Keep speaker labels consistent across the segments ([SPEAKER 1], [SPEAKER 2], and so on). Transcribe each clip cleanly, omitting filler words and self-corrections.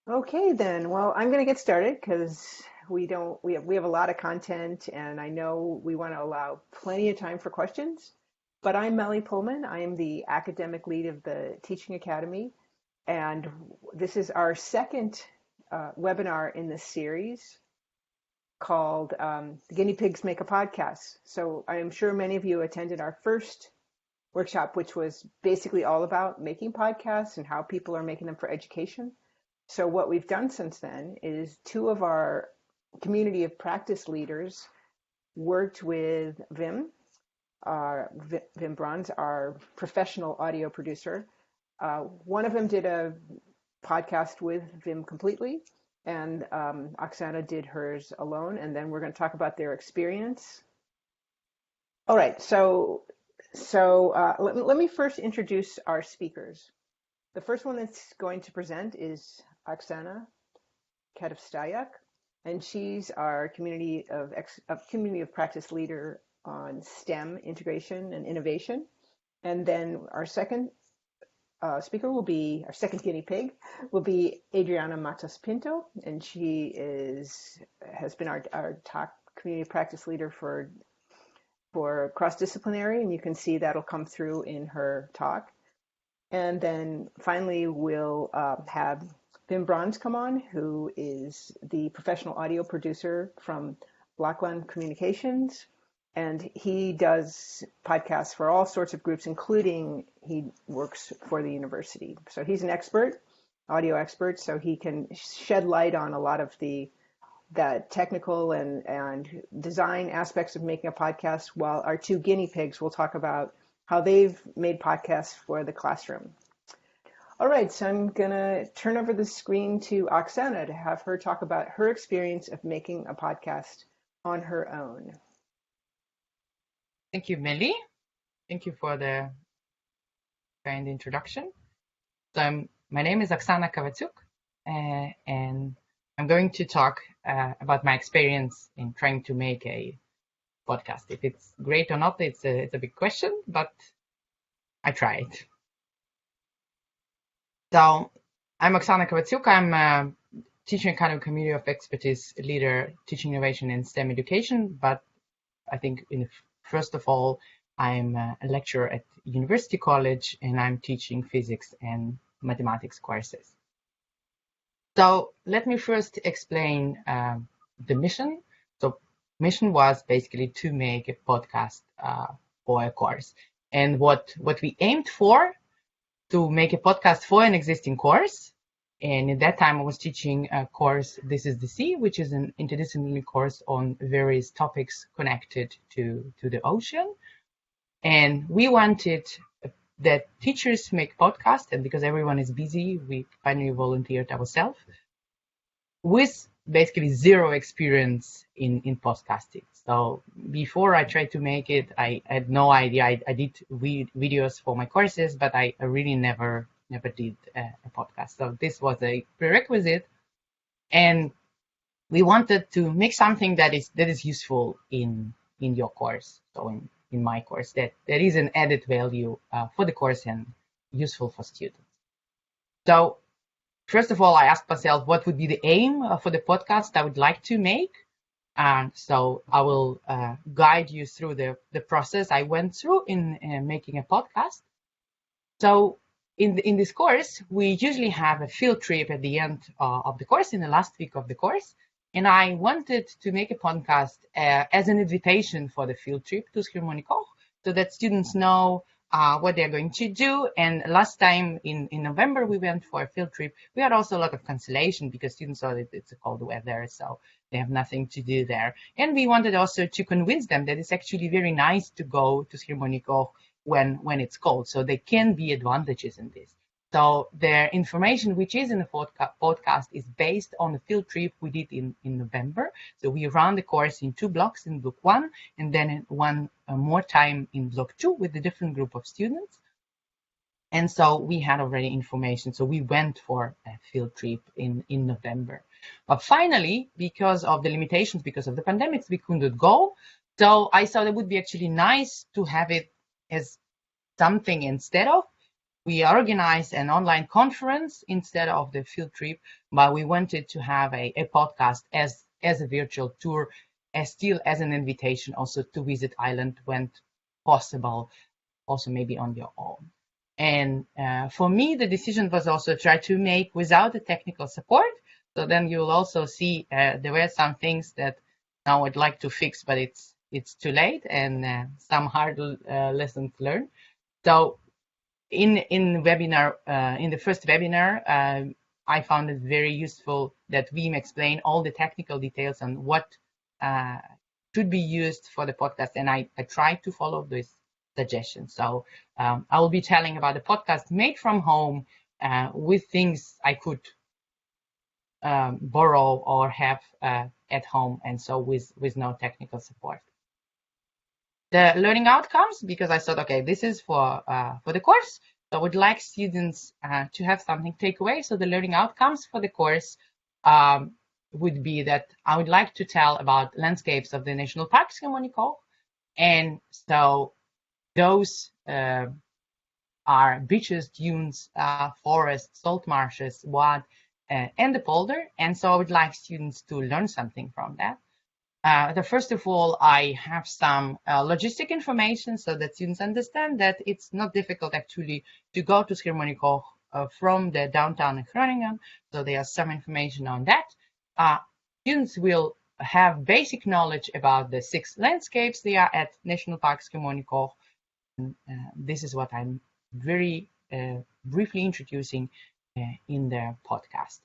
[SPEAKER 1] Okay, then. Well, I'm going to get started because we have a lot of content, and I know we want to allow plenty of time for questions. But I'm Melly Pullman. I am the academic lead of the Teaching Academy, and this is our second webinar in this series called "The Guinea Pigs Make a Podcast." So I am sure many of you attended our first workshop, which was basically all about making podcasts and how people are making them for education. So what we've done since then is two of our community of practice leaders worked with Wim Brons, our professional audio producer. One of them did a podcast with Wim completely, and Oksana did hers alone. And then we're going to talk about their experience. All right, let me first introduce our speakers. The first one that's going to present is Oksana Kavatsyuk, and she's our community of practice leader on STEM integration and innovation. And then our second speaker will be our second guinea pig will be Adriana Mattos Pinto, and she has been our top community practice leader for cross-disciplinary, and you can see that'll come through in her talk. And then finally, we'll have Wim Brons come on, who is the professional audio producer from Blackland Communications. And he does podcasts for all sorts of groups, including he works for the university. So he's an expert, audio expert, so he can shed light on a lot of the technical and design aspects of making a podcast, while our two guinea pigs will talk about how they've made podcasts for the classroom. All right, so I'm going to turn over the screen to Oksana to have her talk about her experience of making a podcast on her own.
[SPEAKER 2] Thank you, Melly. Thank you for the kind introduction. So my name is Oksana Kavatsyuk, and I'm going to talk about my experience in trying to make a podcast. If it's great or not, it's a big question, but I tried. So I'm Oksana Kavatsyuk. I'm a Teaching Academy Community of Expertise leader, teaching innovation in STEM education. But I think first of all, I'm a lecturer at University College, and I'm teaching physics and mathematics courses. So let me first explain the mission. So mission was basically to make a podcast for a course. And what we aimed for, to make a podcast for an existing course. And at that time I was teaching a course, This is the Sea, which is an interdisciplinary course on various topics connected to the ocean. And we wanted that teachers make podcasts, and because everyone is busy, we finally volunteered ourselves with basically zero experience in podcasting. So before I tried to make it, I had no idea. I did videos for my courses, but I really never did a podcast. So this was a prerequisite, and we wanted to make something that is useful in your course. So in my course, that there is an added value for the course and useful for students. So first of all, I asked myself what would be the aim for the podcast I would like to make. So I will guide you through the process I went through in making a podcast. So in this course, we usually have a field trip at the end of the course, in the last week of the course. And I wanted to make a podcast as an invitation for the field trip to Schiermonnikoog, so that students know what they're going to do. And last time in November, we went for a field trip. We had also a lot of cancellation because students thought it's a cold weather, so they have nothing to do there. And we wanted also to convince them that it's actually very nice to go to Schiermonnikoog when it's cold. So there can be advantages in this. So the information which is in the podcast is based on the field trip we did in November. So we ran the course in 2 blocks, in block 1, and then one more time in block 2 with a different group of students. And so we had already information. So we went for a field trip in November. But finally, because of the limitations, because of the pandemic, we couldn't go. So I thought it would be actually nice to have it as something instead of. we organized an online conference instead of the field trip, but we wanted to have a podcast as a virtual tour, as still as an invitation also to visit Ireland when possible, also maybe on your own. And for me, the decision was also try to make without the technical support. So then you'll also see there were some things that now I'd like to fix, but it's too late, and some hard lessons learned. So in the first webinar, I found it very useful that Wim explained all the technical details on what should be used for the podcast, and I tried to follow this suggestions. So I will be telling about the podcast made from home with things I could borrow or have at home, and so with no technical support. The learning outcomes, because I thought, okay, this is for the course, so I would like students to have something take away. So the learning outcomes for the course would be that I would like to tell about landscapes of the national parks in Monaco, and so those are beaches, dunes, forests, salt marshes, what, and the polder. And so I would like students to learn something from that. First of all, I have some logistic information so that students understand that it's not difficult actually to go to Schiermonnikoog from the downtown in Groningen. So there's some information on that. Students will have basic knowledge about the 6 landscapes they are at National Park Schiermonnikoog. This is what I'm very briefly introducing in the podcast.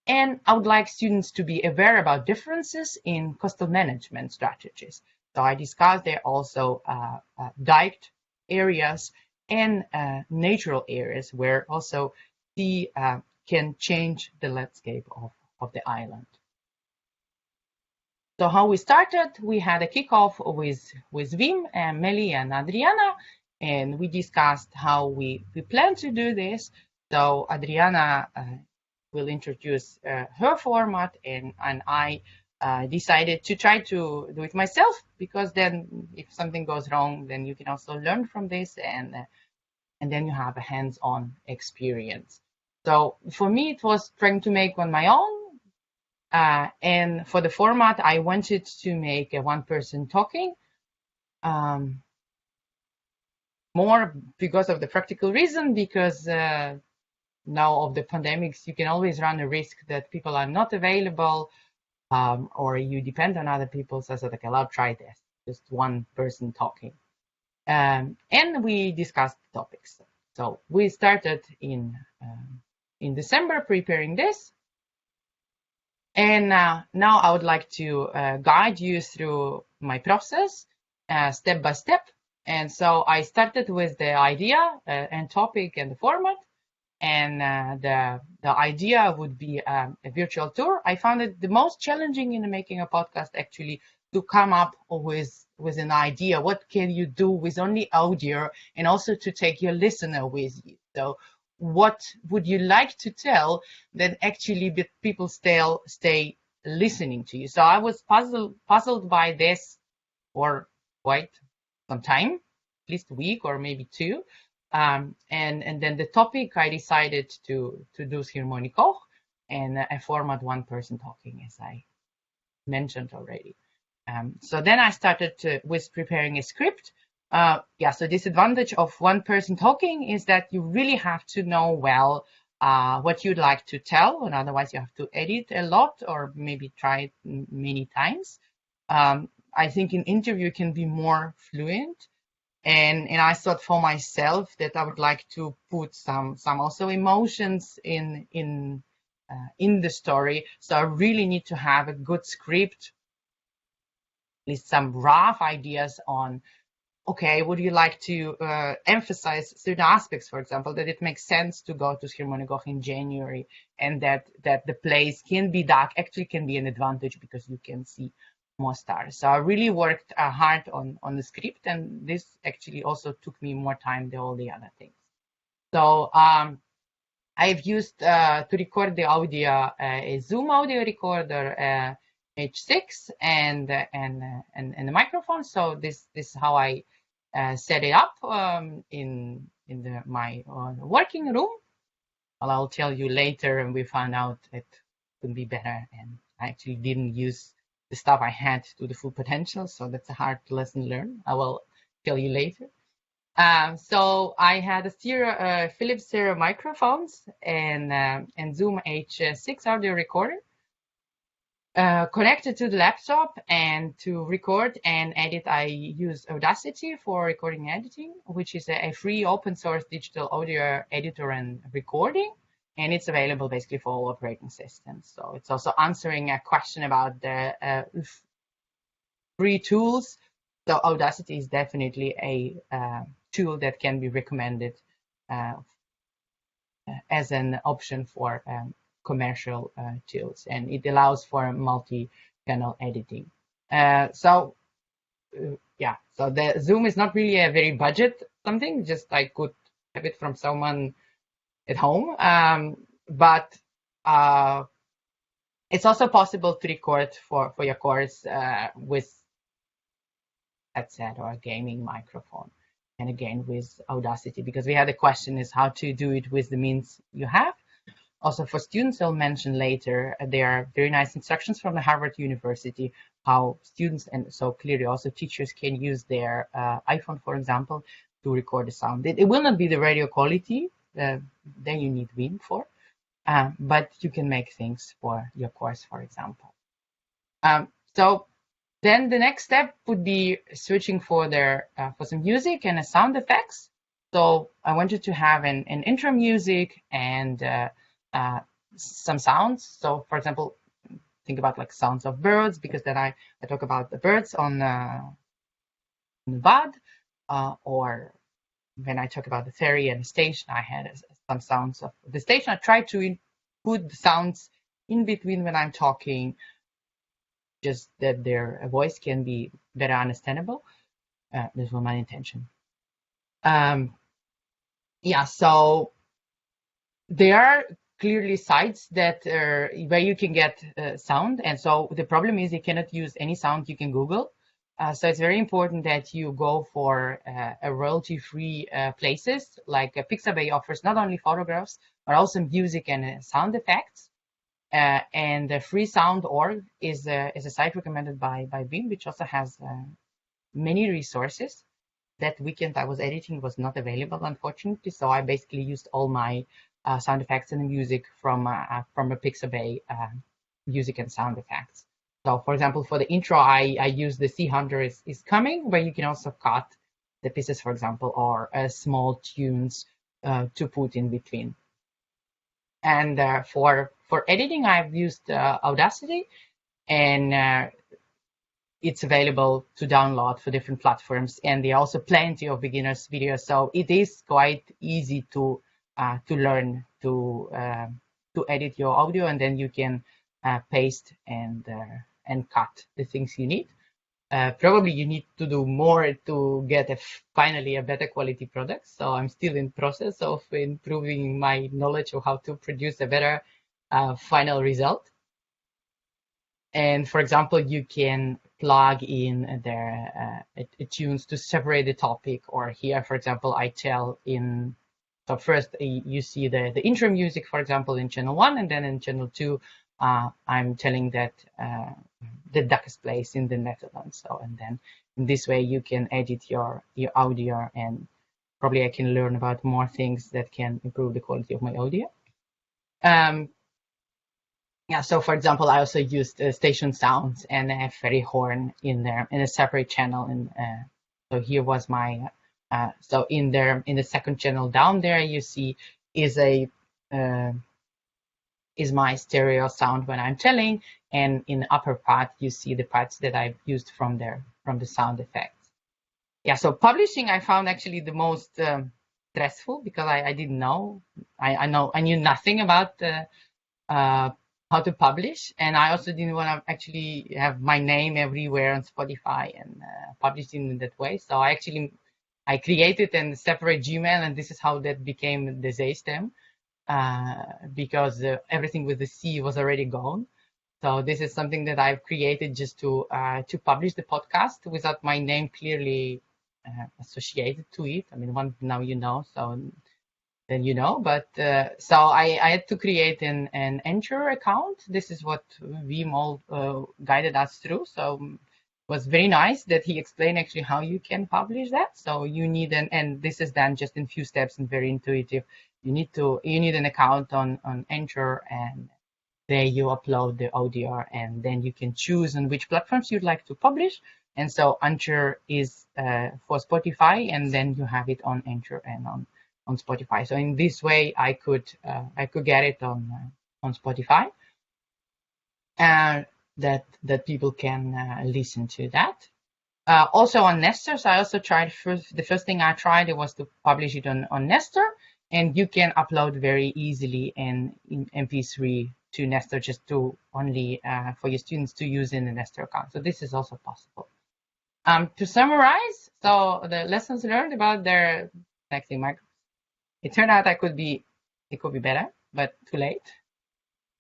[SPEAKER 2] And I would like students to be aware about differences in coastal management strategies. So I discussed there also diked areas and natural areas where also sea can change the landscape of the island. So how we started, we had a kickoff with Wim and Meli and Adriana, and we discussed how we plan to do this. So Adriana will introduce her format, and I decided to try to do it myself, because then if something goes wrong, then you can also learn from this, and then you have a hands-on experience. So for me, it was trying to make on my own. And for the format, I wanted to make a one person talking, more because of the practical reason, because now of the pandemics, you can always run a risk that people are not available, or you depend on other people. So I said, okay, I'll try this, just one person talking. And we discussed topics. So we started in December preparing this. And now I would like to guide you through my process step by step. And so I started with the idea and topic and the format. And the idea would be a virtual tour. I found it the most challenging in making a podcast actually to come up with an idea. What can you do with only audio, and also to take your listener with you? So what would you like to tell that actually the people stay listening to you? So I was puzzled by this for quite some time, at least a week or maybe 2. And then the topic I decided to do Schiermonnikoog, and a format one person talking, as I mentioned already. So then I started with preparing a script. So disadvantage of one person talking is that you really have to know well what you'd like to tell, and otherwise you have to edit a lot or maybe try it many times. I think in interview can be more fluent. And I thought for myself that I would like to put some also emotions in the story. So I really need to have a good script, at least some rough ideas on, okay, would you like to emphasize certain aspects, for example, that it makes sense to go to Schiermonnikoog in January, and that the place can be dark, actually can be an advantage because you can see more stars. So I really worked hard on the script, and this actually also took me more time than all the other things. So I've used to record the audio a Zoom audio recorder, H6, and the microphone. So this is how I set it up in my working room. Well, I'll tell you later, and we found out it could be better, and I actually didn't use the stuff I had to the full potential, so that's a hard lesson learned. I will tell you later. So I had a Philips stereo microphones and Zoom H6 audio recorder connected to the laptop, and to record and edit, I use Audacity for recording and editing, which is a free open source digital audio editor and recording. And it's available basically for all operating systems. So it's also answering a question about the free tools. So Audacity is definitely a tool that can be recommended as an option for commercial tools, and it allows for multi-channel editing. So the Zoom is not really a very budget something, just I could have it from someone at home, but it's also possible to record for your course with headset or a gaming microphone, and again with Audacity, because we had a question is how to do it with the means you have. Also for students, I'll mention later, there are very nice instructions from the Harvard University, how students and so clearly also teachers can use their iPhone, for example, to record the sound. It will not be the radio quality, then you need Win for, but you can make things for your course, for example. So then the next step would be switching for some music and sound effects. So I wanted to have an intro music and some sounds. So for example, think about like sounds of birds, because then I talk about the birds on the VOD, or when I talk about the ferry and the station, I had some sounds of the station. I try to put the sounds in between when I'm talking, just that their voice can be better understandable. This was my intention. So there are clearly sites that where you can get sound, and so the problem is you cannot use any sound you can Google. So it's very important that you go for a royalty-free places, like Pixabay offers not only photographs but also music and sound effects. And freesound.org is a site recommended by BIM, which also has many resources. That weekend I was editing was not available, unfortunately, so I basically used all my sound effects and music from a Pixabay music and sound effects. So, for example, for the intro, I use the C Hunter is Coming, where you can also cut the pieces, for example, or small tunes to put in between. And for editing, I've used Audacity, and it's available to download for different platforms. And there are also plenty of beginners videos, so it is quite easy to learn to edit your audio, and then you can paste and cut the things you need. Probably you need to do more to get finally a better quality product. So I'm still in process of improving my knowledge of how to produce a better final result. And for example, you can plug in their tunes to separate the topic. Or here, for example, I tell in, so first you see the intro music, for example, in channel 1, and then in channel 2, I'm telling that the duck is placed in the Netherlands. So, and then in this way you can edit your audio, and probably I can learn about more things that can improve the quality of my audio. So for example, I also used station sounds and a ferry horn in there in a separate channel. And so here was my, so in the second channel down there, you see is my stereo sound when I'm telling, and in the upper part you see the parts that I've used from the sound effects. So publishing I found actually the most stressful, because I didn't know. I knew nothing about how to publish, and I also didn't want to actually have my name everywhere on Spotify and publish in that way. So I created a separate Gmail, and this is how that became the Zeestem. Because everything with the C was already gone. So this is something that I've created just to publish the podcast without my name clearly associated to it. I mean, one now you know, so then you know. But so I had to create an Enter account. This is what Wim all guided us through. So it was very nice that he explained actually how you can publish that. So you need and this is done just in few steps and very intuitive. You need an account on Enter, and there you upload the audio, and then you can choose on which platforms you'd like to publish. And so Anchor is for Spotify, and then you have it on Anchor and on Spotify. So in this way, I could get it on Spotify, and that people can listen to that. Also on Nestor, so I also tried the first thing I tried was to publish it on Nestor, and you can upload very easily in MP3 to Nestor, just to only for your students to use in the Nestor account. So this is also possible. To summarize, so the lessons learned about their connecting microphones. It turned out it could be better, but too late.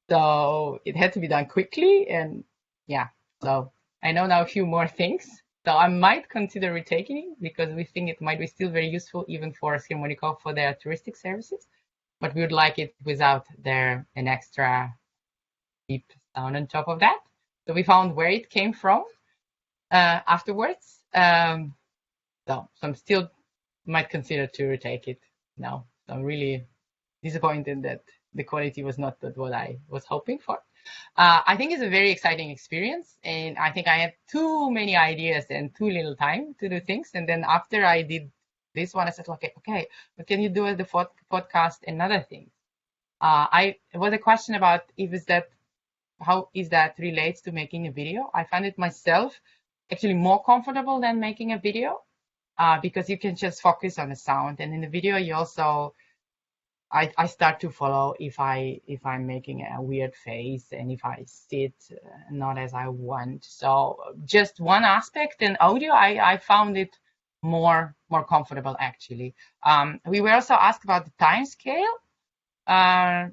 [SPEAKER 2] So it had to be done quickly, and yeah. So I know now a few more things. So I might consider retaking it because we think it might be still very useful even for Schirmonikov for their touristic services, but we would like it without an extra deep sound on top of that. So we found where it came from afterwards. So I'm still might consider to retake it now. So I'm really disappointed that the quality was not what I was hoping for. I think it's a very exciting experience, and I think I had too many ideas and too little time to do things. And then after I did this one, I said, okay, what can you do as the podcast and other things? It was a question about how is that relates to making a video. I find it myself actually more comfortable than making a video because you can just focus on the sound, and in the video you also I start to follow if I'm making a weird face and if I sit not as I want. So just one aspect in audio, I found it more comfortable actually. We were also asked about the time scale. I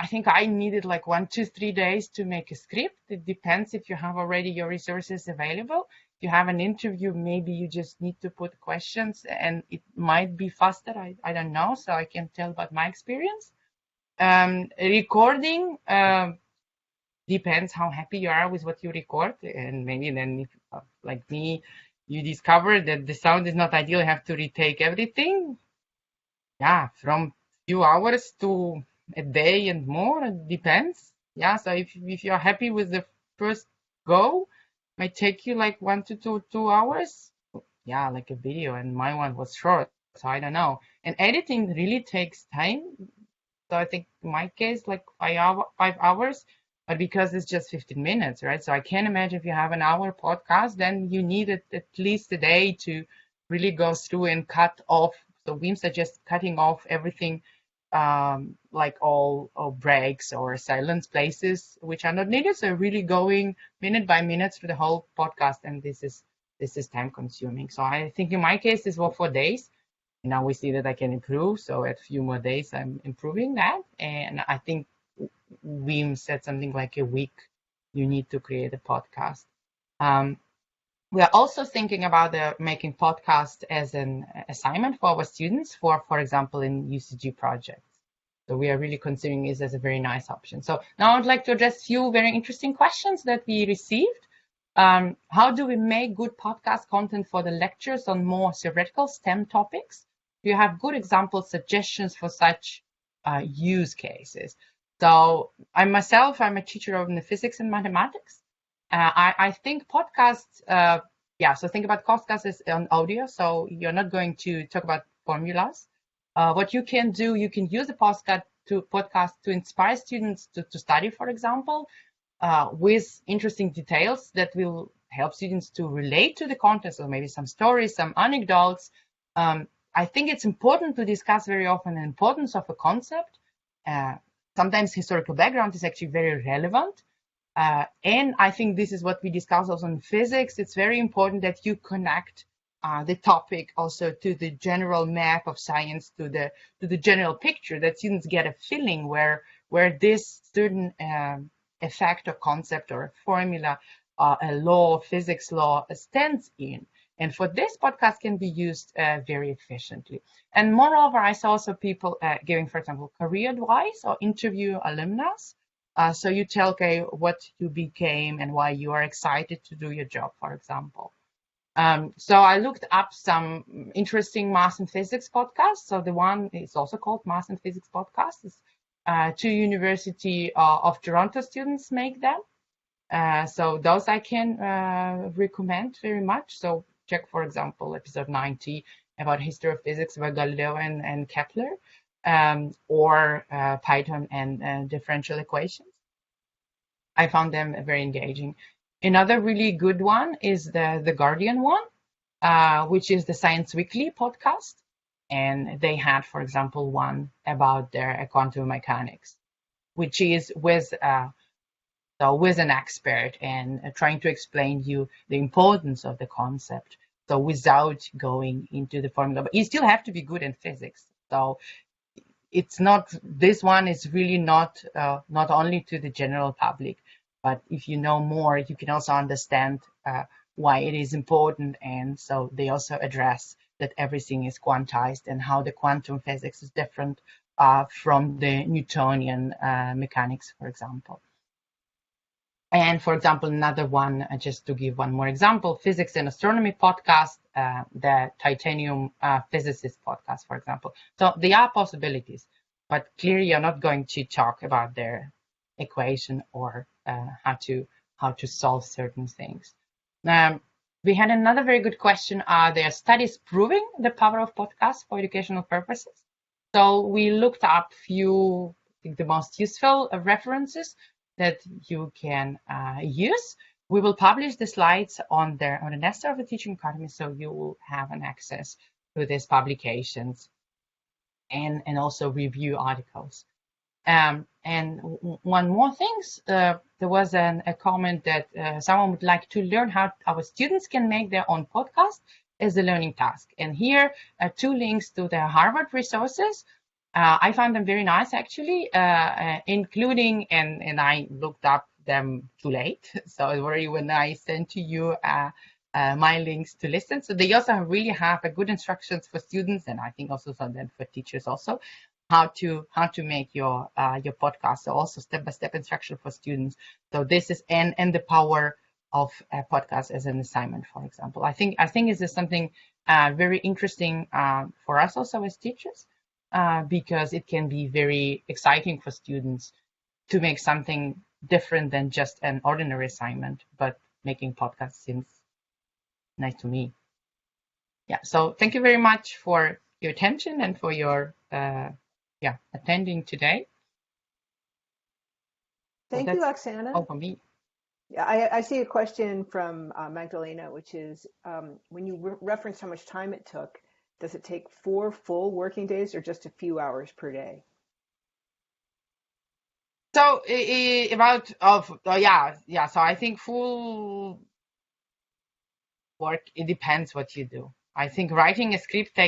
[SPEAKER 2] think I needed like 1, 2, 3 days to make a script. It depends if you have already your resources available. If you have an interview, maybe you just need to put questions and it might be faster. I don't know. So I can tell about my experience. Recording depends how happy you are with what you record. And maybe then, if, like me, you discover that the sound is not ideal, you have to retake everything. Yeah, from few hours to a day and more, it depends. Yeah, so if you're happy with the first go, might take you like 1 to 2 hours. Yeah, like a video, and my one was short, so I don't know. And editing really takes time. So I think in my case, like 5 hours, but because it's just 15 minutes, right? So I can't imagine if you have an hour podcast, then you need at least a day to really go through and cut off. So Wim suggests cutting off everything, like all breaks or silence places which are not needed. So really going minute by minute through the whole podcast, and this is time consuming. So I think in my case this was 4 days. Now we see that I can improve. So at a few more days I'm improving that, and I think Wim said something like a week you need to create a podcast. We are also thinking about making podcasts as an assignment for our students for example, in UCG projects. So we are really considering this as a very nice option. So now I'd like to address a few very interesting questions that we received. How do we make good podcast content for the lectures on more theoretical STEM topics? Do you have good examples, suggestions for such use cases? So I'm a teacher of physics and mathematics. I think podcasts, so think about podcasts as on audio. So you're not going to talk about formulas. What you can do, you can use the podcast to inspire students to study, for example, with interesting details that will help students to relate to the content, or maybe some stories, some anecdotes. I think it's important to discuss very often the importance of a concept. Sometimes historical background is actually very relevant. And I think this is what we discuss also in physics. It's very important that you connect the topic also to the general map of science, to the general picture, that students get a feeling where this certain effect or concept or a formula, a law, physics law stands in. And for this, podcast can be used very efficiently. And moreover, I saw also people giving, for example, career advice or interview alumnus. So you tell, okay, what you became and why you are excited to do your job, for example. So I looked up some interesting math and physics podcasts. So the one is also called Math and Physics Podcast. It's, two University of Toronto students make them. So those I can recommend very much. So check, for example, episode 90 about history of physics about Galileo and Kepler, or Python and differential equations. I found them very engaging. Another really good one is the Guardian one, which is the Science Weekly podcast. And they had, for example, one about their quantum mechanics, which is with an expert and trying to explain you the importance of the concept. So without going into the formula, but you still have to be good in physics. So it's not, this one is really not only to the general public, but if you know more, you can also understand why it is important. And so they also address that everything is quantized and how the quantum physics is different from the Newtonian mechanics, for example. And for example, another one, just to give one more example, Physics and Astronomy podcast, the Titanium Physicist podcast, for example. So there are possibilities, but clearly you're not going to talk about their equation or how to solve certain things. We had another very good question. Are there studies proving the power of podcasts for educational purposes? So we looked up few, I think the most useful references that you can use. We will publish the slides on the Nester of the Teaching Academy, so you will have an access to these publications and also review articles. And one more thing, there was a comment that someone would like to learn how our students can make their own podcast as a learning task. And here are two links to the Harvard resources. I found them very nice, actually, including, and I looked up them too late. So already when I sent to you my links to listen. So they also really have a good instructions for students, and I think also some then for teachers also, how to make your podcast. So also step-by-step instruction for students. So this is and the power of a podcast as an assignment, for example. I think this is something very interesting for us also as teachers. Because it can be very exciting for students to make something different than just an ordinary assignment, but making podcasts seems nice to me. Yeah, so thank you very much for your attention and for your attending today.
[SPEAKER 1] Thank you, Oksana.
[SPEAKER 2] All for me.
[SPEAKER 1] Yeah, I see a question from Magdalena, which is when you reference how much time it took, does it take 4 full working days or just a few hours per day?
[SPEAKER 2] So so I think full work, it depends what you do. I think writing a script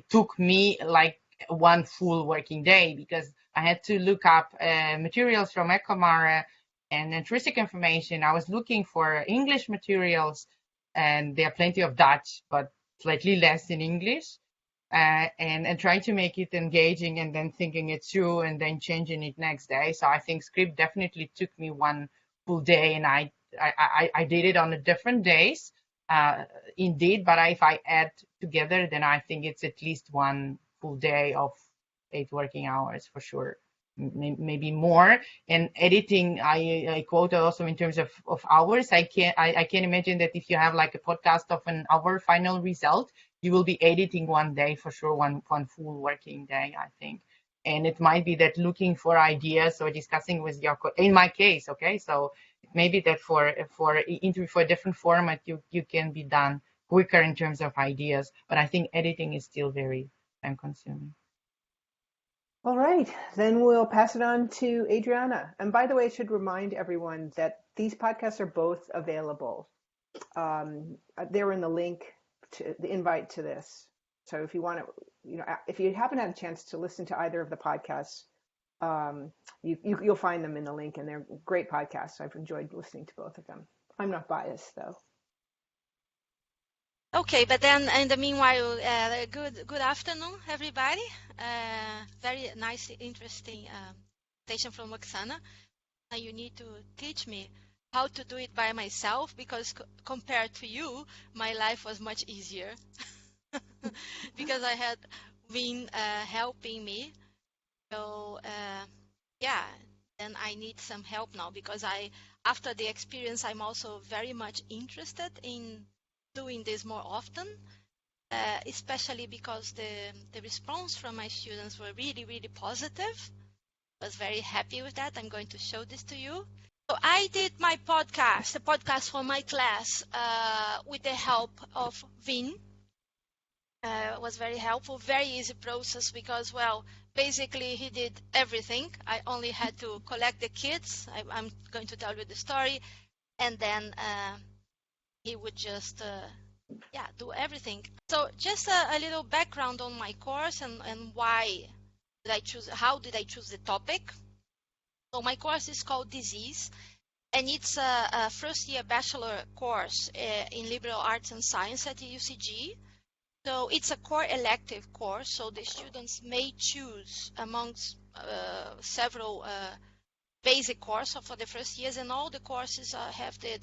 [SPEAKER 2] took me like one full working day, because I had to look up materials from Ecomare and intrinsic information. I was looking for English materials, and there are plenty of Dutch, but slightly less in English. And trying to make it engaging, and then thinking it through, and then changing it next day. So I think script definitely took me one full day, and I did it on a different days, indeed. But if I add together, then I think it's at least one full day of 8 working hours for sure. Maybe more. And editing, I quote also in terms of hours. I can imagine that if you have like a podcast of an hour final result, you will be editing one day for sure, one full working day, I think. And it might be that looking for ideas or discussing with your in my case, okay, so maybe that for a different format, you can be done quicker in terms of ideas, but I think editing is still very time consuming.
[SPEAKER 1] All right, then we'll pass it on to Adriana. And by the way, I should remind everyone that these podcasts are both available. They're in the link to the invite to this. So if you want to, if you haven't had a chance to listen to either of the podcasts, you'll find them in the link, and they're great podcasts. I've enjoyed listening to both of them. I'm not biased though.
[SPEAKER 3] Okay, but then in the meanwhile, good afternoon, everybody. Very nice, interesting presentation from Oksana. You need to teach me how to do it by myself because compared to you, my life was much easier because I had been helping me. So yeah, then I need some help now because after the experience, I'm also very much interested in doing this more often. Especially because the response from my students were really, really positive. I was very happy with that. I'm going to show this to you. So I did my podcast, the podcast for my class, with the help of Vin. It was very helpful, very easy process because, well, basically he did everything. I only had to collect the kids. I'm going to tell you the story, and then he would just do everything. So just a little background on my course and why did I choose, how did I choose the topic. So my course is called Disease, and it's a first year bachelor course in liberal arts and science at the UCG. So it's a core elective course, so the students may choose amongst several basic courses for the first years, and all the courses have the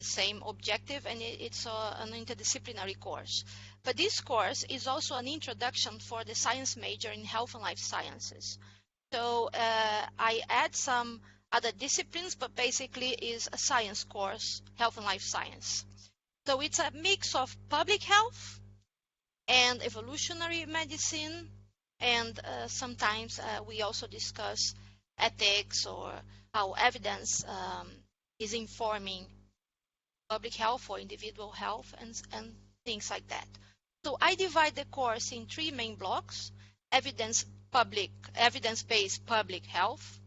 [SPEAKER 3] same objective, and it's an interdisciplinary course. But this course is also an introduction for the science major in health and life sciences. So I add some other disciplines, but basically is a science course, health and life science. So it's a mix of public health and evolutionary medicine, and sometimes we also discuss ethics or how evidence is informing public health or individual health and things like that. So I divide the course in three main blocks: evidence-based public health,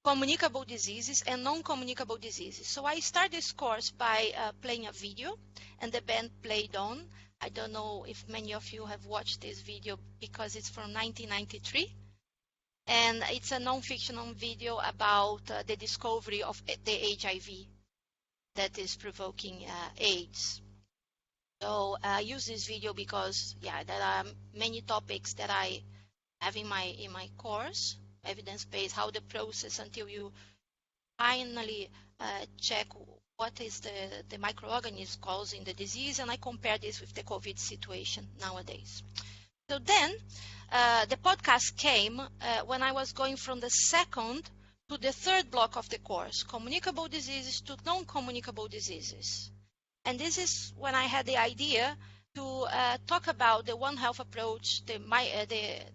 [SPEAKER 3] communicable diseases, and non-communicable diseases. So I start this course by playing a video, and the band played on. I don't know if many of you have watched this video because it's from 1993. And it's a non-fictional video about the discovery of the HIV that is provoking AIDS. So I use this video because, yeah, there are many topics that I have in my course, evidence-based, how the process until you finally check what is the microorganism causing the disease, and I compare this with the COVID situation nowadays. So then the podcast came when I was going from the second to the third block of the course, communicable diseases to non-communicable diseases. And this is when I had the idea to talk about the One Health approach, the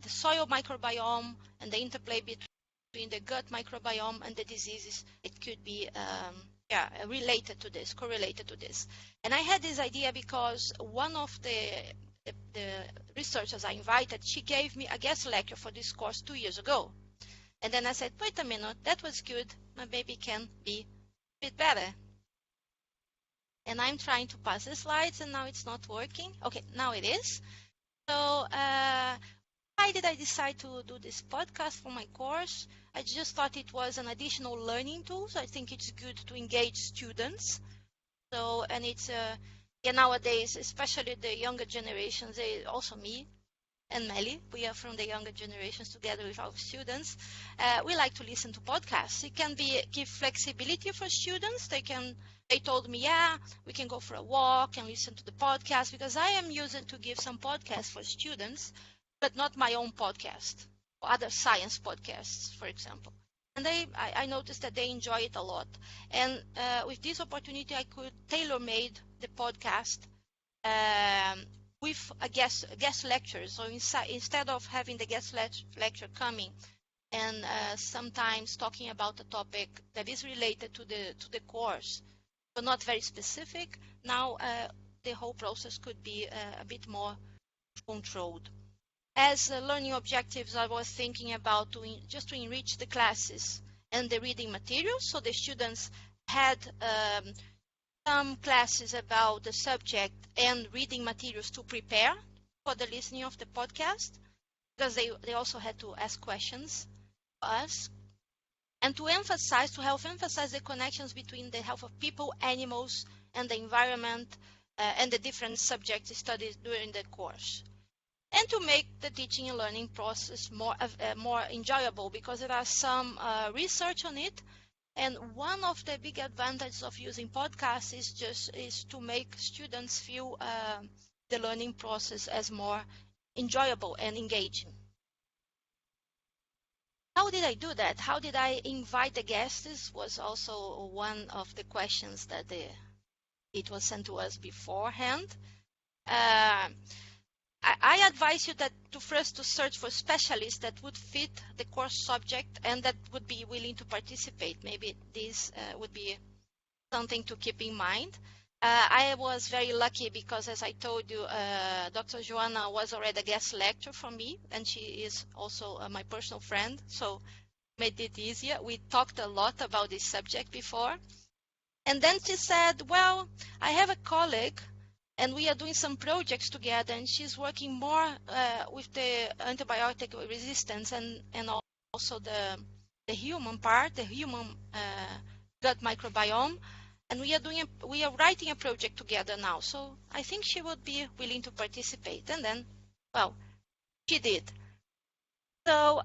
[SPEAKER 3] soil microbiome, and the interplay between the gut microbiome and the diseases. It could be related to this, correlated to this. And I had this idea because one of the researchers I invited, she gave me a guest lecture for this course 2 years ago. And then I said, wait a minute, that was good. Maybe can be a bit better. And I'm trying to pass the slides, and now it's not working. Okay, now it is. So why did I decide to do this podcast for my course? I just thought it was an additional learning tool. So I think it's good to engage students. So, and it's nowadays, especially the younger generations, also me and Melly, we are from the younger generations together with our students. We like to listen to podcasts. It can give flexibility for students. They told me, yeah, we can go for a walk and listen to the podcast, because I am used to give some podcasts for students, but not my own podcast, or other science podcasts, for example. And I noticed that they enjoy it a lot. And with this opportunity, I could tailor-made the podcast with a guest lecture. So instead of having the guest lecture coming and sometimes talking about a topic that is related to the course, but not very specific, now the whole process could be a bit more controlled. As learning objectives, I was thinking about just to enrich the classes and the reading materials. So the students had some classes about the subject and reading materials to prepare for the listening of the podcast, because they also had to ask questions to us. And to help emphasize the connections between the health of people, animals, and the environment, and the different subjects studied during the course, and to make the teaching and learning process more enjoyable, because there are some research on it. And one of the big advantages of using podcasts is to make students feel the learning process as more enjoyable and engaging. How did I do that? How did I invite the guests? This was also one of the questions that it was sent to us beforehand. I advise you that to search for specialists that would fit the course subject and that would be willing to participate. Maybe this would be something to keep in mind. I was very lucky because, as I told you, Dr. Joanna was already a guest lecturer for me, and she is also my personal friend, so made it easier. We talked a lot about this subject before. And then she said, well, I have a colleague and we are doing some projects together, and she's working more with the antibiotic resistance and also the human part, the human gut microbiome. And we are writing a project together now. So I think she would be willing to participate. And then, well, she did. So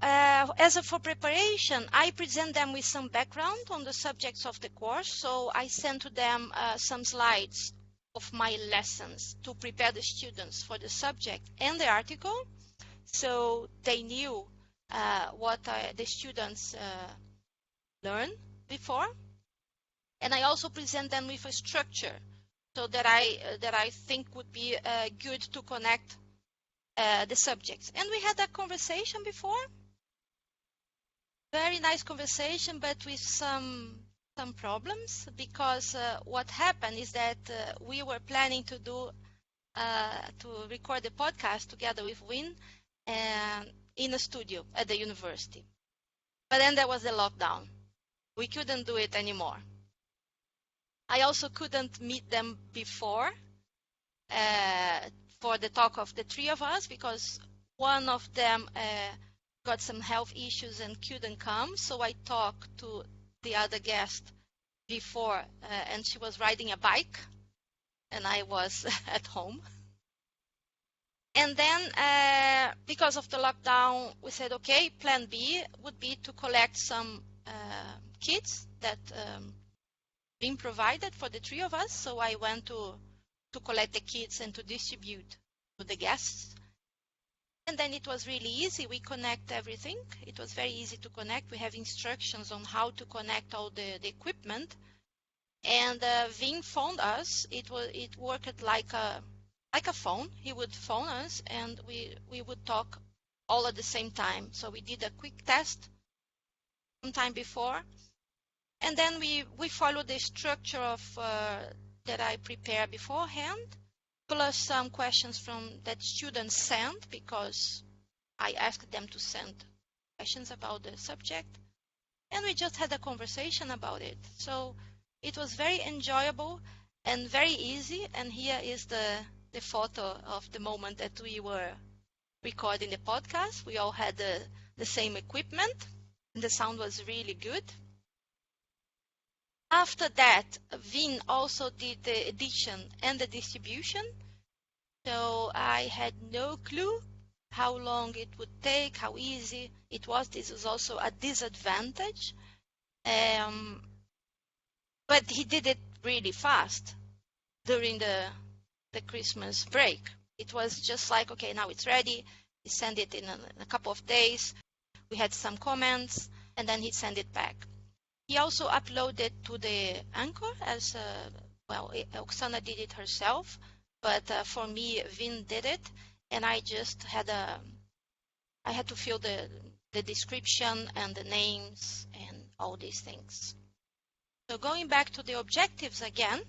[SPEAKER 3] for preparation, I present them with some background on the subjects of the course. So I sent to them some slides of my lessons to prepare the students for the subject and the article, so they knew what the students learned before. And I also present them with a structure, so that I think would be good to connect the subjects. And we had a conversation before, very nice conversation, but with some problems, because what happened is that we were planning to record the podcast together with Win in a studio at the university. But then there was the lockdown. We couldn't do it anymore. I also couldn't meet them before for the talk of the three of us, because one of them got some health issues and couldn't come. So I talked to the other guest before, and she was riding a bike and I was at home. And then because of the lockdown, we said, okay, plan B would be to collect some kits that been provided for the three of us. So I went to collect the kits and to distribute to the guests. And then it was really easy. We connect everything. It was very easy to connect. We have instructions on how to connect all the equipment. And Vin phoned us. It worked like a phone. He would phone us, and we would talk all at the same time. So we did a quick test sometime before, and then we followed the structure of that I prepared beforehand, plus some questions that students sent, because I asked them to send questions about the subject, and we just had a conversation about it. So it was very enjoyable and very easy. And here is the photo of the moment that we were recording the podcast. We all had the same equipment, and the sound was really good. After that, Vin also did the edition and the distribution. So I had no clue how long it would take, how easy it was. This was also a disadvantage. But he did it really fast during the Christmas break. It was just like, okay, now it's ready. He sent it in a couple of days. We had some comments, and then he sent it back. He also uploaded to the Anchor as Oksana did it herself, but for me, Vin did it, and I just had to fill the description and the names and all these things. So going back to the objectives again,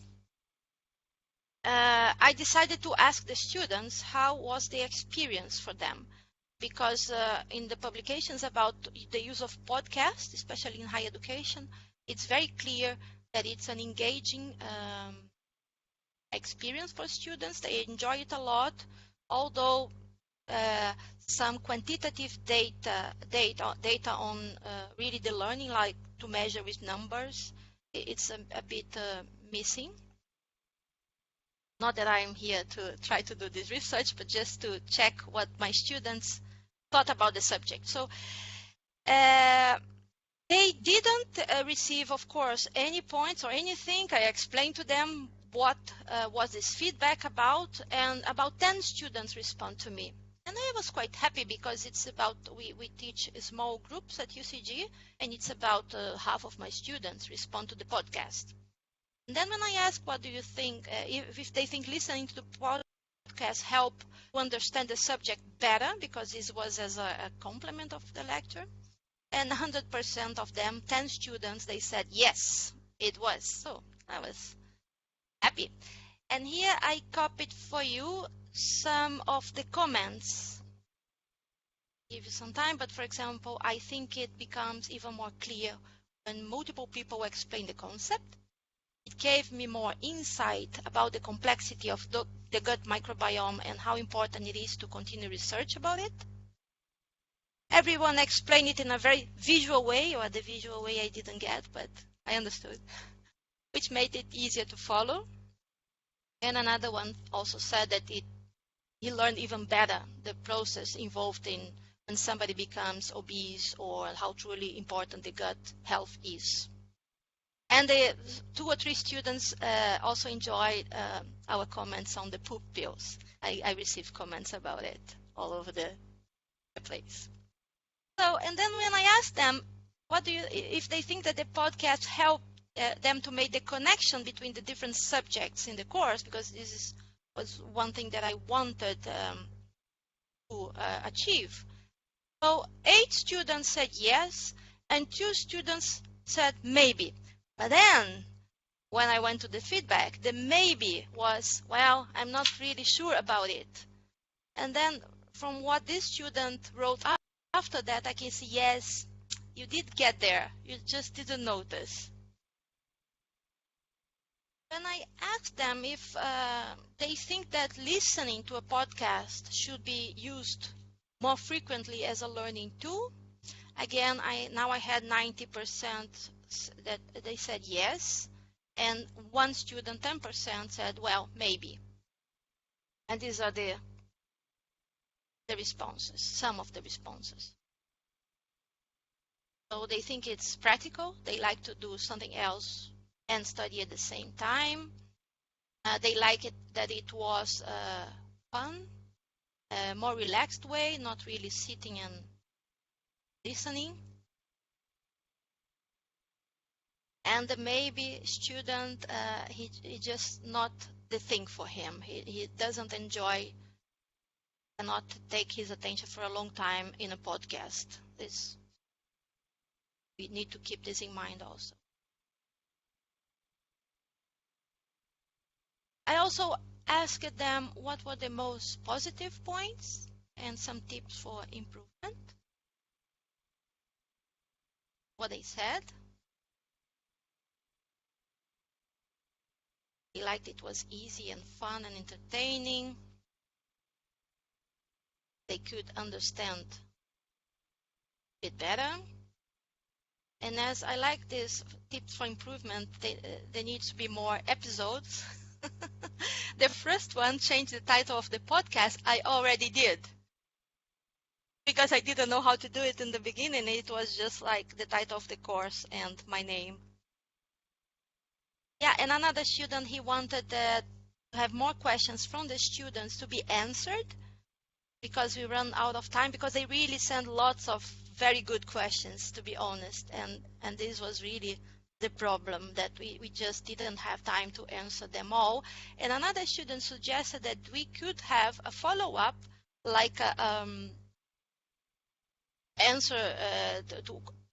[SPEAKER 3] I decided to ask the students how was the experience for them, because in the publications about the use of podcasts, especially in higher education, it's very clear that it's an engaging experience for students. They enjoy it a lot, although some quantitative data on really the learning, like to measure with numbers, it's a bit missing. Not that I'm here to try to do this research, but just to check what my students thought about the subject. So they didn't receive, of course, any points or anything. I explained to them what was this feedback about, and about 10 students respond to me. And I was quite happy because it's about, we teach small groups at UCG, and it's about half of my students respond to the podcast. And then when I ask, what do you think, if they think listening to the podcast help to understand the subject better, because this was as a complement of the lecture, and 100% of them, 10 students, they said yes, it was. So I was happy. And here I copied for you some of the comments. Give you some time, but for example, I think it becomes even more clear when multiple people explain the concept. It gave me more insight about the complexity of the gut microbiome and how important it is to continue research about it. Everyone explained it in a very visual way, or the visual way I didn't get, but I understood, which made it easier to follow. And another one also said that he learned even better the process involved in when somebody becomes obese, or how truly important the gut health is. And the 2 or 3 students also enjoyed our comments on the poop pills. I received comments about it all over the place. So, and then when I asked them, if they think that the podcast helped them to make the connection between the different subjects in the course, because this was one thing that I wanted to achieve. So 8 students said yes, and 2 students said maybe. But then, when I went to the feedback, the maybe was, well, I'm not really sure about it. And then from what this student wrote after that, I can see, yes, you did get there. You just didn't notice. When I asked them if they think that listening to a podcast should be used more frequently as a learning tool, again, now I had 90% that they said yes, and 1 student, 10%, said, well, maybe. And these are the responses, some of the responses. So they think it's practical. They like to do something else and study at the same time. They like it that it was fun, a more relaxed way, not really sitting and listening. And the maybe student, he just not the thing for him. He doesn't enjoy, cannot take his attention for a long time in a podcast. We need to keep this in mind also. I also asked them what were the most positive points and some tips for improvement. What they said. They liked it was easy and fun and entertaining. They could understand it better. And as I like this tips for improvement, there needs to be more episodes. The first one, change the title of the podcast, I already did. Because I didn't know how to do it in the beginning. It was just like the title of the course and my name. Yeah, and another student, he wanted to have more questions from the students to be answered, because we run out of time, because they really send lots of very good questions, to be honest. And this was really the problem, that we just didn't have time to answer them all. And another student suggested that we could have a follow-up, like to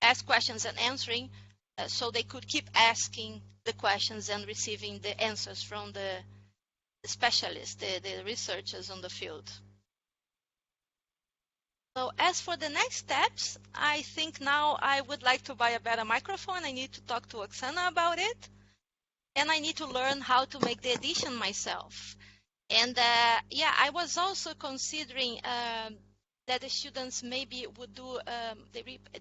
[SPEAKER 3] ask questions and answering, so they could keep asking the questions and receiving the answers from the specialists, the researchers on the field. So as for the next steps, I think now I would like to buy a better microphone. I need to talk to Oksana about it. And I need to learn how to make the edition myself. And yeah, I was also considering that the students maybe would do,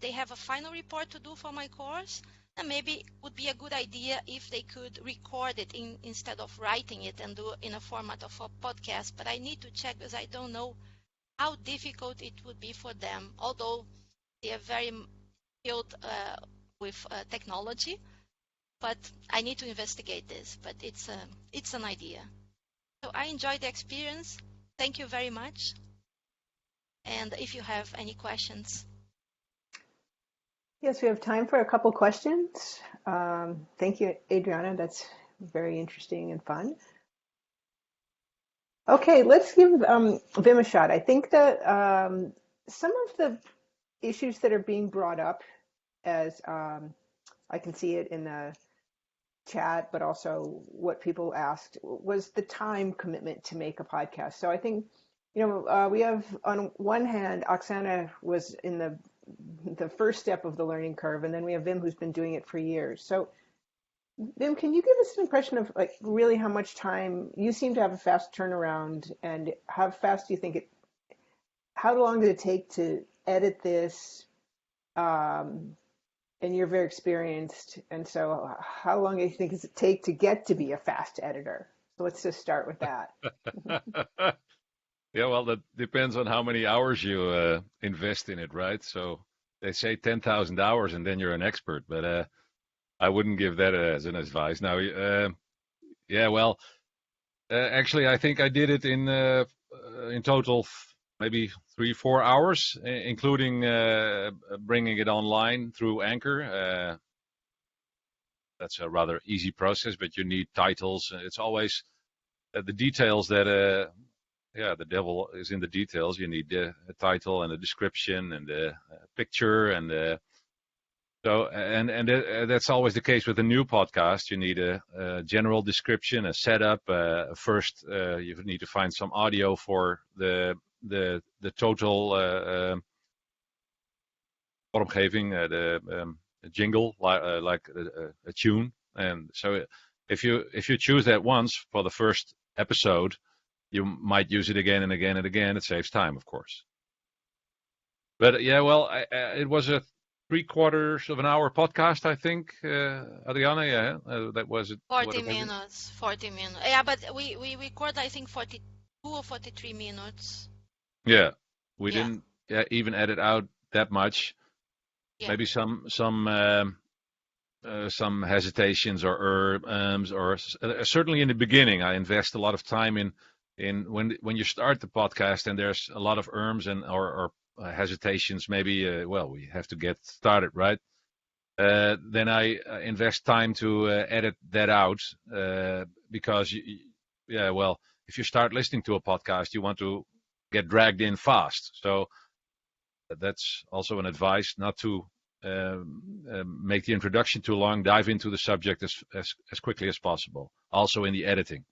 [SPEAKER 3] they have a final report to do for my course. And maybe it would be a good idea if they could record it instead of writing it and do it in a format of a podcast. But I need to check because I don't know how difficult it would be for them, although they are very skilled with technology. But I need to investigate this. But it's an idea. So I enjoyed the experience. Thank you very much. And if you have any questions.
[SPEAKER 1] Yes, we have time for a couple questions. Thank you, Adriana. That's very interesting and fun. Okay, let's give Vim a shot. I think that some of the issues that are being brought up, as I can see it in the chat, but also what people asked, was the time commitment to make a podcast. So I think, we have on one hand, Oksana was in the first step of the learning curve, and then we have Vim who's been doing it for years. So Vim, can you give us an impression of like really how much time you seem to have a fast turnaround, and how fast do you think how long did it take to edit this? And you're very experienced, and so how long do you think does it take to get to be a fast editor? So let's just start with that.
[SPEAKER 4] Yeah, well, that depends on how many hours you invest in it, right? So they say 10,000 hours and then you're an expert, but I wouldn't give that as an advice. Now, yeah, well, actually, I think I did it in total maybe 3-4 hours, including bringing it online through Anchor. That's a rather easy process, but you need titles. It's always the details that, yeah, the devil is in the details. You need a title and a description and a picture and so and that's always the case with a new podcast. You need a general description, a setup. First, you need to find some audio for the total vormgeving, the jingle, like a tune. And so, if you choose that once for the first episode, you might use it again and again and again. It saves time, of course. But yeah, well, it was a 3/4 of an hour podcast, I think, Adriana. Yeah, that was it.
[SPEAKER 3] 40 minutes. 40 minutes. Yeah, but we record, I think, 42 or 43 minutes.
[SPEAKER 4] Yeah, we didn't even edit out that much. Yeah. Maybe some hesitations or or certainly in the beginning, I invest a lot of time in when you start the podcast and there's a lot of and or hesitations. Maybe well, we have to get started, right? Then I invest time to edit that out because yeah, well, if you start listening to a podcast, you want to get dragged in fast. So that's also an advice not to make the introduction too long. Dive into the subject as quickly as possible. Also in the editing.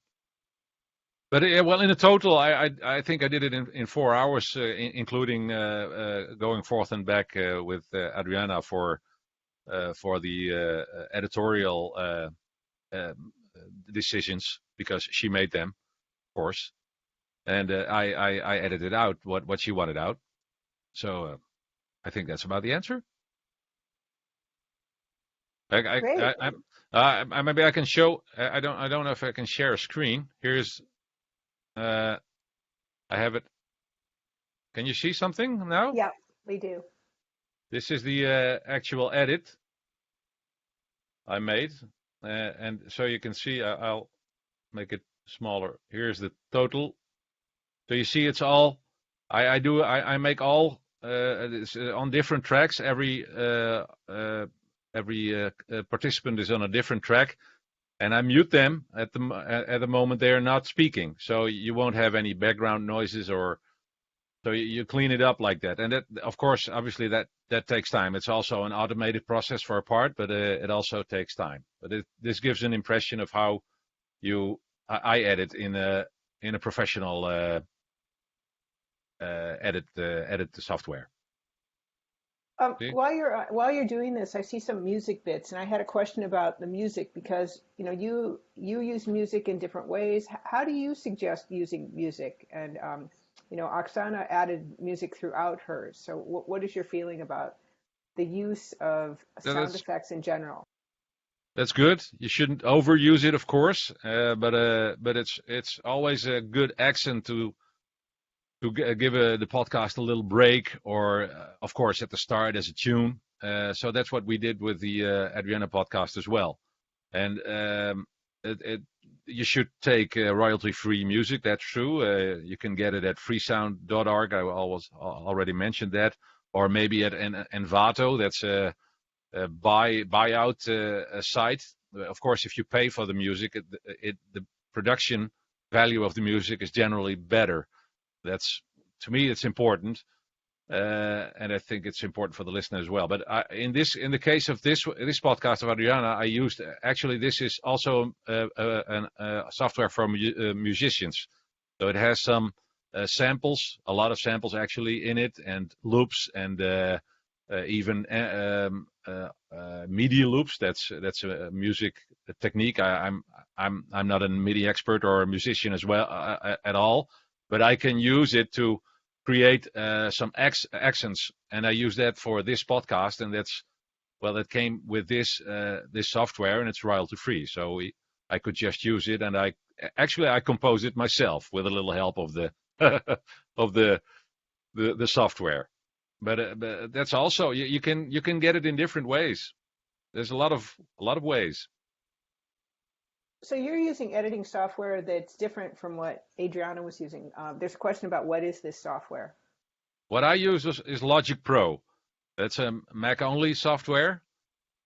[SPEAKER 4] But well, in the total, I think I did it in 4 hours, including going forth and back with Adriana for the editorial decisions, because she made them, of course, and I edited out what she wanted out. So I think that's about the answer. Maybe I can show. I don't know if I can share a screen. Here's. I have it. Can you see something now?
[SPEAKER 1] Yeah, we do.
[SPEAKER 4] This is the actual edit I made, and so you can see. I'll make it smaller. Here's the total. So you see, it's all. I make all on different tracks. Every participant is on a different track. And I mute them at the moment they are not speaking, so you won't have any background noises, or so you clean it up like that. And that, of course, obviously that takes time. It's also an automated process for a part, but it also takes time. But this gives an impression of how I edit in a professional edit the software.
[SPEAKER 1] While you're doing this, I see some music bits, and I had a question about the music because you use music in different ways. How do you suggest using music? And Oksana added music throughout hers. So what is your feeling about the use of sound effects in general?
[SPEAKER 4] That's good. You shouldn't overuse it, of course, but it's always a good accent to give the podcast a little break, or of course at the start as a tune. So that's what we did with the Adriana podcast as well. And you should take royalty-free music. That's true. You can get it at freesound.org. Already mentioned that, or maybe at Envato. That's a buyout site. Of course, if you pay for the music, the production value of the music is generally better. That's, to me, it's important, and I think it's important for the listener as well. But in the case of this podcast of Adriana, I used, actually, this is also a software for musicians. So it has some samples, a lot of samples actually in it, and loops, and even MIDI loops. That's a music technique. I'm not a MIDI expert or a musician as well at all, but I can use it to create some accents, and I use that for this podcast, and that came with this software, and it's royalty free. So I could just use it, and I composed it myself with a little help of the of the software. But that's also, you can get it in different ways. There's a lot of ways.
[SPEAKER 1] So you're using editing software that's different from what Adriana was using. There's a question about what is this software?
[SPEAKER 4] What I use is Logic Pro. That's a Mac-only software,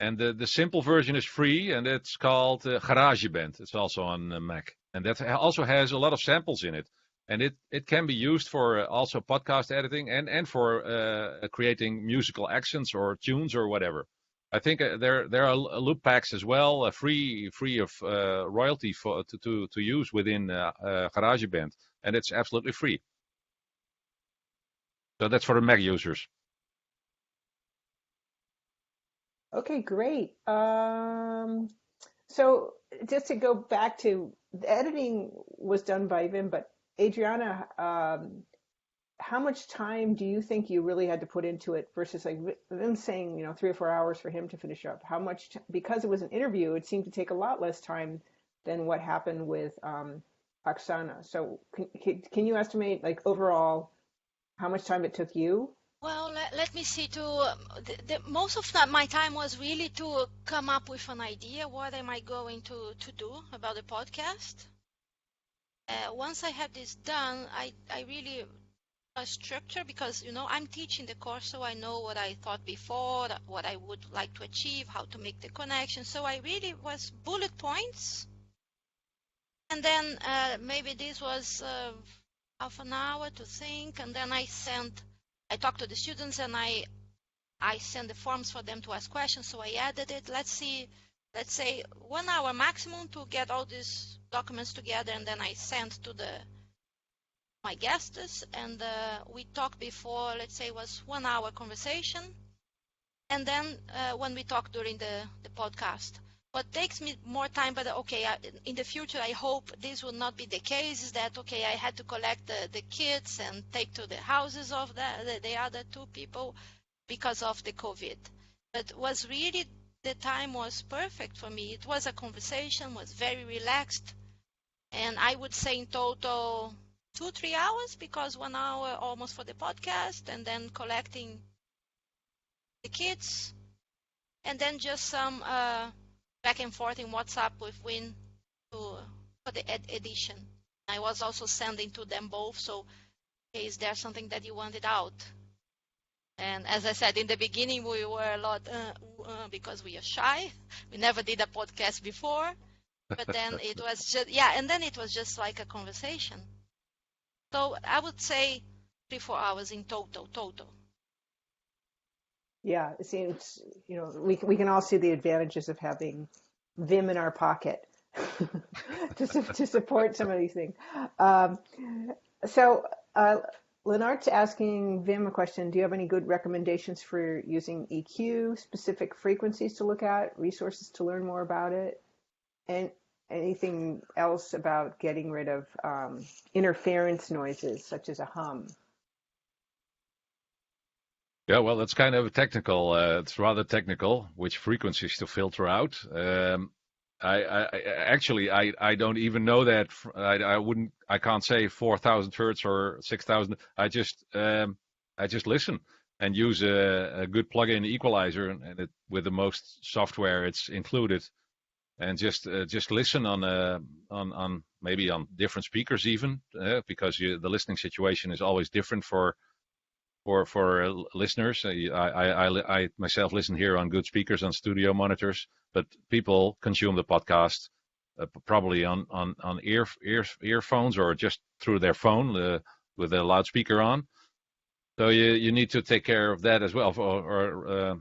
[SPEAKER 4] and the simple version is free, and it's called GarageBand. It's also on Mac, and that also has a lot of samples in it. And it can be used for also podcast editing and for creating musical accents or tunes or whatever. I think there are loop packs as well, free of royalty to use within GarageBand, and it's absolutely free. So that's for the Mac users.
[SPEAKER 1] Okay, great. So just to go back to, the editing was done by Vim, but Adriana, how much time do you think you really had to put into it versus like them saying, 3 or 4 hours for him to finish up? How much, because it was an interview, it seemed to take a lot less time than what happened with Oksana. So can you estimate, like, overall how much time it took you?
[SPEAKER 3] Well, let me see. Most of my time was really to come up with an idea. What am I going to do about the podcast? Once I have this done, I really structure, because I'm teaching the course, so I know what I thought before, what I would like to achieve, how to make the connection. So I really was bullet points, and then maybe this was half an hour to think, and then I talked to the students, and I sent the forms for them to ask questions. So I added it. Let's say 1 hour maximum to get all these documents together, and then I sent to my guests, and we talked before. Let's say it was 1 hour conversation, and then when we talked during the podcast. What takes me more time, but in the future I hope this will not be the case, is that I had to collect the kids and take to the houses of the other two people because of the COVID. But was really, the time was perfect for me. It was a conversation, was very relaxed, and I would say in total 2-3 hours, because 1 hour almost for the podcast, and then collecting the kids, and then just some back and forth in WhatsApp with Win for the edition. I was also sending to them both, so is there something that you wanted out? And as I said, in the beginning, we were a lot because we are shy. We never did a podcast before, but then it was just, and then it was just like a conversation. So I would say 3-4 hours in total.
[SPEAKER 1] Yeah, it seems, we can all see the advantages of having Vim in our pocket to support some of these things. So Lennart's asking Vim a question. Do you have any good recommendations for using EQ, specific frequencies to look at, resources to learn more about it, and anything else about getting rid of interference noises such as a hum?
[SPEAKER 4] Yeah, well, that's kind of technical. It's rather technical, which frequencies to filter out. I don't even know that. I can't say 4,000 hertz or 6,000. I just listen and use a good plug-in equalizer, and with the most software it's included, and just listen on maybe on different speakers even, because the listening situation is always different for listeners. I myself listen here on good speakers on studio monitors, but people consume the podcast probably on earphones or just through their phone with a loudspeaker on. So you need to take care of that as well, or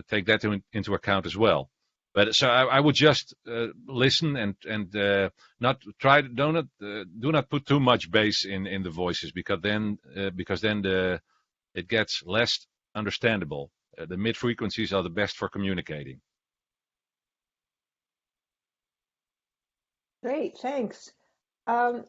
[SPEAKER 4] take that into account as well. But so I would just listen and not try. Do not put too much bass in the voices, because then it gets less understandable. The mid frequencies are the best for communicating.
[SPEAKER 1] Great, thanks. Um,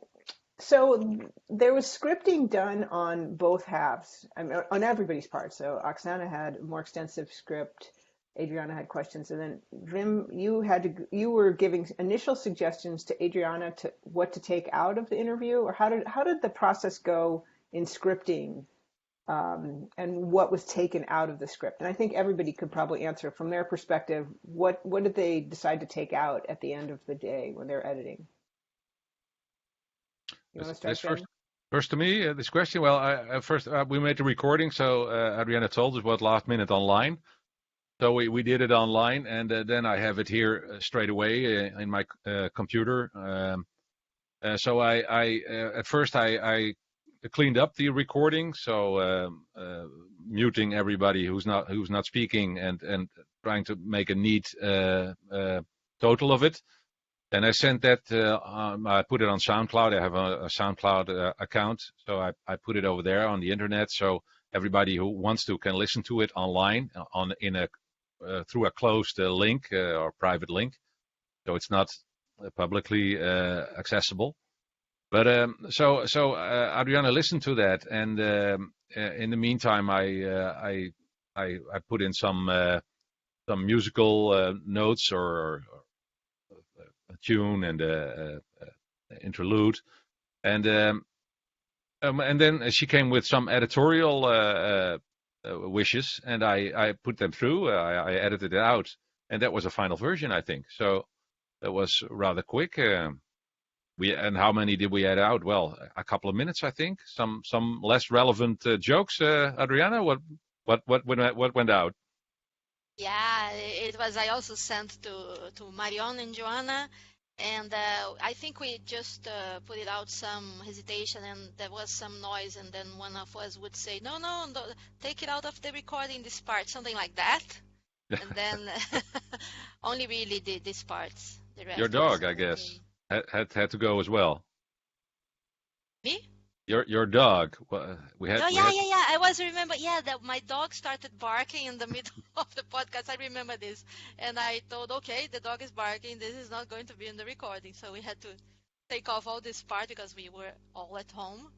[SPEAKER 1] so there was scripting done on both halves, I mean, on everybody's part. So Oksana had a more extensive script. Adriana had questions, and then Vim, you were giving initial suggestions to Adriana to what to take out of the interview, or how did the process go in scripting, and what was taken out of the script? And I think everybody could probably answer from their perspective, what did they decide to take out at the end of the day when they're editing? You want to
[SPEAKER 4] This
[SPEAKER 1] start, Ben?
[SPEAKER 4] first to me, this question. Well, first we made the recording, so Adriana told us what last minute online. So we did it online, and then I have it here straight away in my computer. So I at first I cleaned up the recording, so muting everybody who's not speaking, and trying to make a neat total of it. Then I sent that. I put it on SoundCloud. I have a SoundCloud account, so I put it over there on the internet, so everybody who wants to can listen to it online through a closed link or private link, so it's not publicly accessible. But Adriana listened to that, and in the meantime, I put in some musical notes or a tune and interlude, and then she came with some editorial wishes, and I put them through. I edited it out, and that was a final version, I think. So that was rather quick. And how many did we add out? Well, a couple of minutes, I think. Some less relevant jokes. Adriana, what went out?
[SPEAKER 3] Yeah, it was. I also sent to Marion and Joanna, and I think we just put it out some hesitation, and there was some noise, and then one of us would say, "No, no, no, take it out of the recording, this part," something like that, and then only really these parts. The
[SPEAKER 4] Your
[SPEAKER 3] rest was
[SPEAKER 4] dog, I guess,
[SPEAKER 3] okay.
[SPEAKER 4] had to go as well.
[SPEAKER 3] Me?
[SPEAKER 4] Your dog. We had
[SPEAKER 3] Oh
[SPEAKER 4] we
[SPEAKER 3] yeah,
[SPEAKER 4] had
[SPEAKER 3] yeah, yeah. I was remember. Yeah, that my dog started barking in the middle of the podcast. I remember this, and I thought, okay, the dog is barking. This is not going to be in the recording, so we had to take off all this part because we were all at home.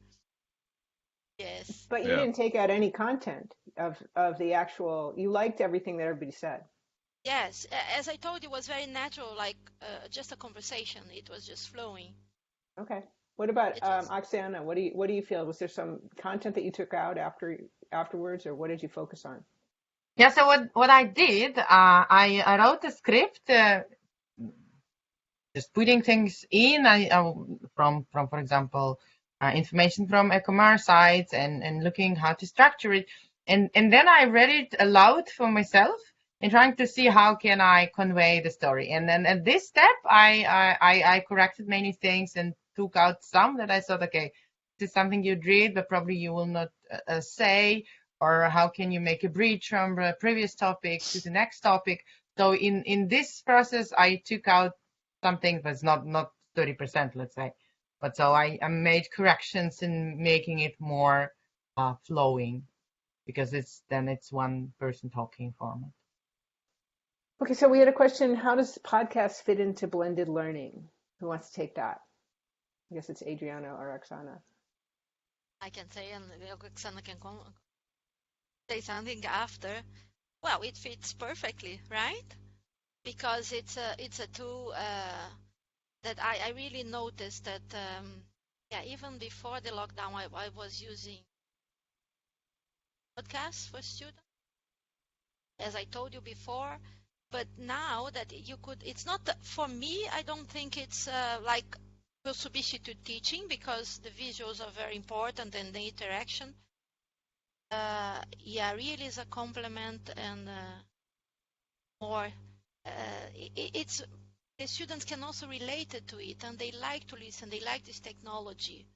[SPEAKER 3] Yes,
[SPEAKER 1] But you
[SPEAKER 4] yeah.
[SPEAKER 1] didn't take out any content of the actual. You liked everything that everybody said.
[SPEAKER 3] yes. As I told you, it was very natural, like just a conversation. It was just flowing.
[SPEAKER 1] Okay. What about
[SPEAKER 3] It was.
[SPEAKER 1] Oksana? What do you feel? Was there some content that you took out afterwards, or what did you focus on?
[SPEAKER 2] Yeah, so what I did, I wrote a script, just putting things in, from for example, information from e-commerce sites, and looking how to structure it, and then I read it aloud for myself and trying to see how can I convey the story. And then at this step, I corrected many things and took out some that I thought, okay, this is something you'd read, but probably you will not say, or how can you make a bridge from the previous topic to the next topic. So in this process, I took out something that's not 30%, let's say. But so I made corrections in making it more flowing, because it's one person talking format.
[SPEAKER 1] Okay, so we had a question. How does podcast fit into blended learning? Who wants to take that? I guess it's Adriana or Oksana.
[SPEAKER 3] I can say, and Oksana can say something after, well, it fits perfectly, right? Because it's a tool that I really noticed that yeah, even before the lockdown, I was using podcasts for students, as I told you before. But now that you could, it's not for me. I don't think it's like will substitute teaching because the visuals are very important and the interaction. Yeah, really is a complement and more. It's the students can also relate it to it, and they like to listen. They like this technology,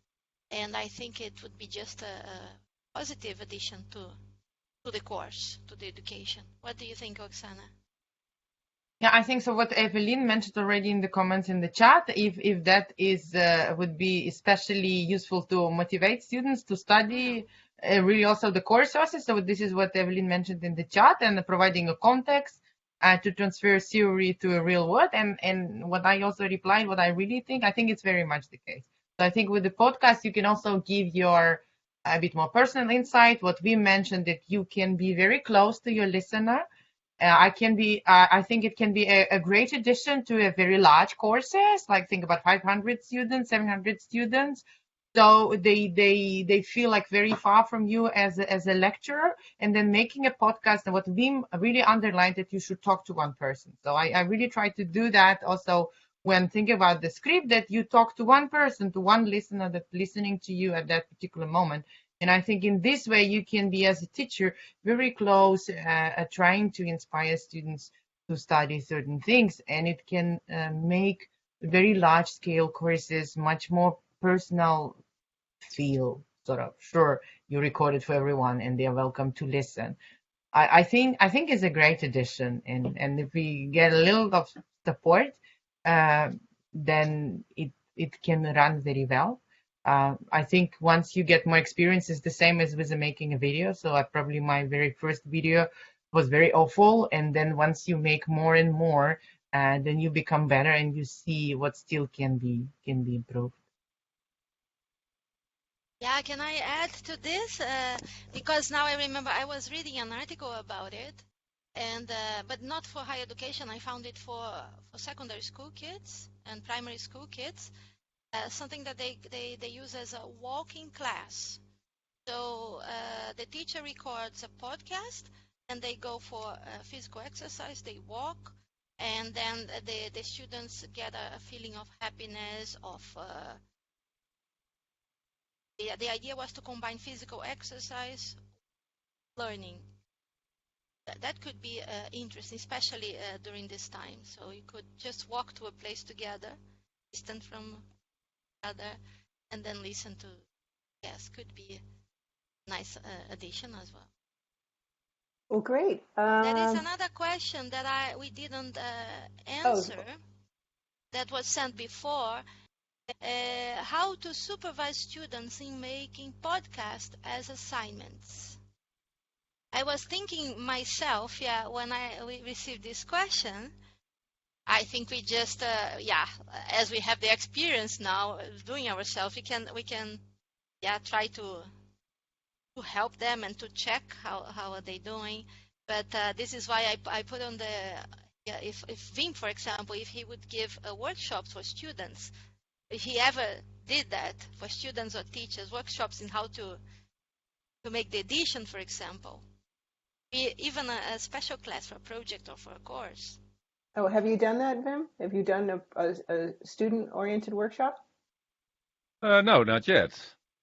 [SPEAKER 3] and I think it would be just a positive addition to the course, to the education. What do you think, Oksana?
[SPEAKER 2] Yeah, I think so. What Evelyn mentioned already in the comments in the chat, if that is would be especially useful to motivate students to study, really also the core sources. So this is what Evelyn mentioned in the chat, and providing a context to transfer theory to a real world. And what I also replied, what I really think, I think it's very much the case. So I think with the podcast, you can also give your a bit more personal insight. What we mentioned, that you can be very close to your listener. I think it can be a great addition to a very large courses, like think about 500 students, 700 students. So they feel like very far from you as a lecturer, and then making a podcast. And what Wim really underlined, that you should talk to one person. So I really try to do that also when thinking about the script, that you talk to one person, to one listener that's listening to you at that particular moment. And I think in this way you can be, as a teacher, very close at trying to inspire students to study certain things, and it can make very large scale courses much more personal feel, sort of. Sure, you record it for everyone and they are welcome to listen. I think it's a great addition, and if we get a little of support, uh, then it can run very well. I think once you get more experience, it's the same as with making a video. So I probably, my very first video was very awful, and then once you make more and more, then you become better and you see what still can be improved.
[SPEAKER 3] Yeah, can I add to this? Because now I remember I was reading an article about it, and but not for higher education. I found it for secondary school kids and primary school kids. Something that they use as a walking class. So the teacher records a podcast, and they go for physical exercise. They walk, and then the students get a feeling of happiness. Of the idea was to combine physical exercise, learning. That could be interesting, especially during this time. So you could just walk to a place together, distant from each other, and then listen to. Yes, could be a nice addition as well.
[SPEAKER 1] Well, great.
[SPEAKER 3] There is another question that we didn't answer that was sent before. How to supervise students in making podcasts as assignments? I was thinking myself, yeah, when we received this question, I think we just, yeah, as we have the experience now doing ourselves, we can, yeah, try to help them and to check how are they doing. But this is why I put on the, yeah, if Wim, for example, if he would give workshops for students, if he ever did that for students or teachers, workshops in how to make the edition, for example, even a special class for a project or for a course.
[SPEAKER 1] Oh, have you done that, Vim? Have you done a student-oriented workshop?
[SPEAKER 4] No, not yet.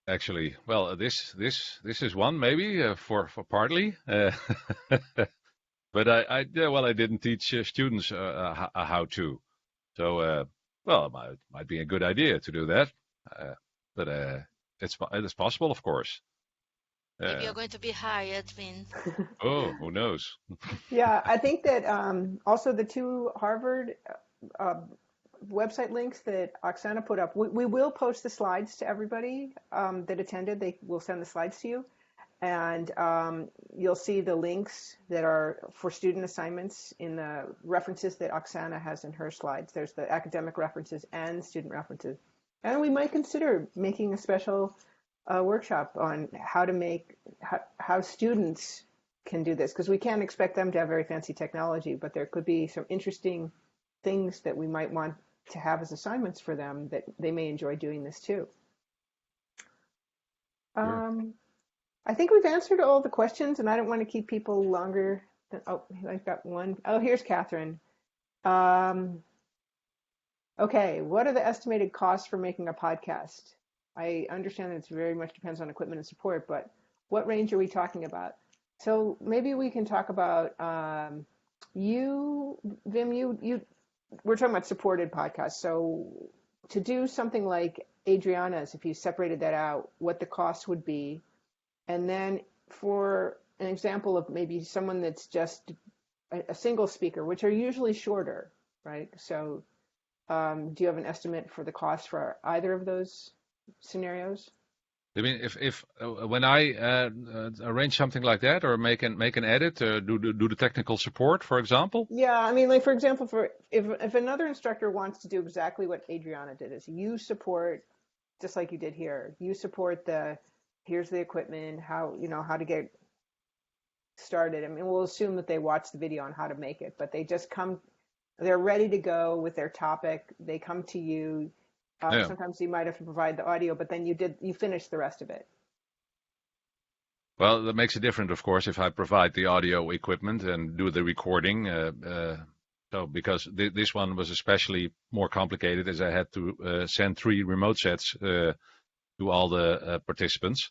[SPEAKER 4] Actually, well, this is one maybe for partly, but I yeah, well, I didn't teach students how to. So well, it might be a good idea to do that, but it's possible, of course.
[SPEAKER 3] Maybe you're going to be hired, Wim.
[SPEAKER 4] Oh, who knows?
[SPEAKER 1] Yeah, I think that also the two Harvard uh, website links that Oksana put up, we will post the slides to everybody that attended. They will send the slides to you. And you'll see the links that are for student assignments in the references that Oksana has in her slides. There's the academic references and student references. And we might consider making a special workshop on how to make, how students can do this, because we can't expect them to have very fancy technology, but there could be some interesting things that we might want to have as assignments for them that they may enjoy doing this too.
[SPEAKER 4] Sure.
[SPEAKER 1] I think we've answered all the questions, and I don't want to keep people longer than, oh, I've got one. Oh, here's Catherine. Okay, what are the estimated costs for making a podcast? I understand that it very much depends on equipment and support, but what range are we talking about? So maybe we can talk about you, Vim. We're talking about supported podcasts. So to do something like Adriana's, if you separated that out, what the cost would be, and then for an example of maybe someone that's just a single speaker, which are usually shorter, right? So do you have an estimate for the cost for either of those scenarios?
[SPEAKER 4] I mean, if when I arrange something like that, or make an edit, do the technical support, for example.
[SPEAKER 1] Yeah, I mean, like for example, for if another instructor wants to do exactly what Adriana did, is you support, just like you did here, you support here's the equipment, how to get started. I mean, we'll assume that they watch the video on how to make it, but they're ready to go with their topic. They come to you.
[SPEAKER 4] Yeah.
[SPEAKER 1] Sometimes you might have to provide the audio, but then you finish the rest of it.
[SPEAKER 4] Well, that makes it different, of course, if I provide the audio equipment and do the recording. So because this one was especially more complicated, as I had to send 3 remote sets to all the participants.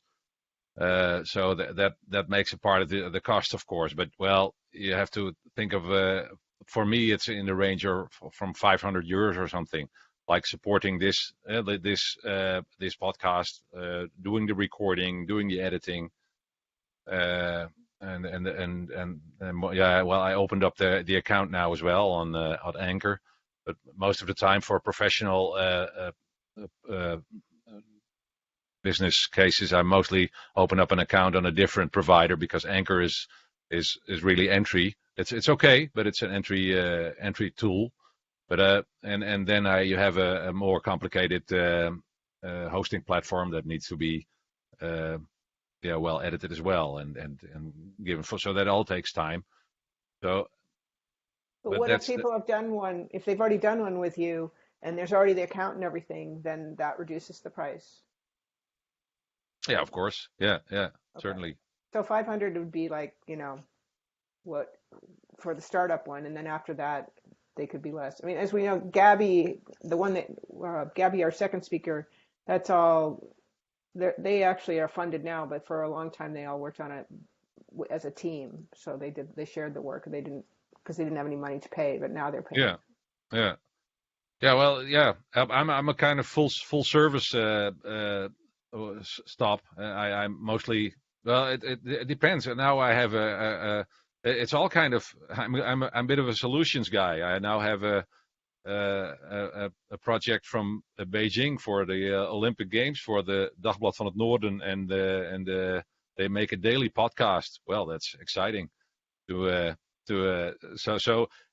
[SPEAKER 4] So that makes a part of the cost, of course. But well, you have to think of for me, it's in the range of from 500 euros or something, like supporting this podcast, doing the recording, doing the editing. And yeah, well, I opened up the account now as well on Anchor, but most of the time for professional business cases, I mostly open up an account on a different provider, because Anchor is really entry. It's okay, but it's an entry tool. But and then you have a more complicated hosting platform that needs to be well edited as well, and given so that all takes time. So,
[SPEAKER 1] but what if people have done one? If they've already done one with you, and there's already the account and everything, then that reduces the price.
[SPEAKER 4] Yeah, of course. Yeah,
[SPEAKER 1] Okay.
[SPEAKER 4] certainly.
[SPEAKER 1] So 500 would be like, what for the startup one, and then after that they could be less. I mean, as we know, Gabby, Gabby, our second speaker, that's all. They actually are funded now, but for a long time they all worked on it as a team. So they shared the work. They didn't, because they didn't have any money to pay, but now they're paying.
[SPEAKER 4] Yeah. Well, yeah. I'm a kind of full service stop. I'm mostly, well, it depends. Now I have it's all kind of. I'm a bit of a solutions guy. I now have a project from Beijing for the Olympic Games for the Dagblad van het Noorden, and they make a daily podcast. Well, that's exciting. So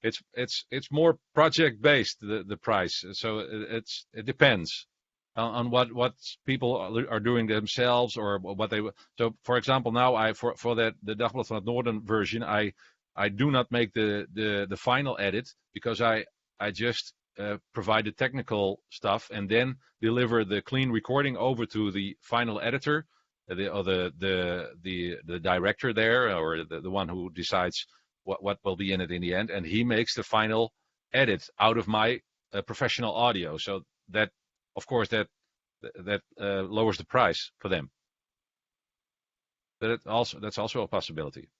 [SPEAKER 4] it's more project based, the price. So it depends on what people are doing themselves, or what they. So for example, now for the Dagblad van het Noorden version, I do not make the final edit, because I just provide the technical stuff and then deliver the clean recording over to the final editor, the director there, or the one who decides what will be in it in the end, and he makes the final edit out of my professional audio. So that, of course, that lowers the price for them. But that's also a possibility.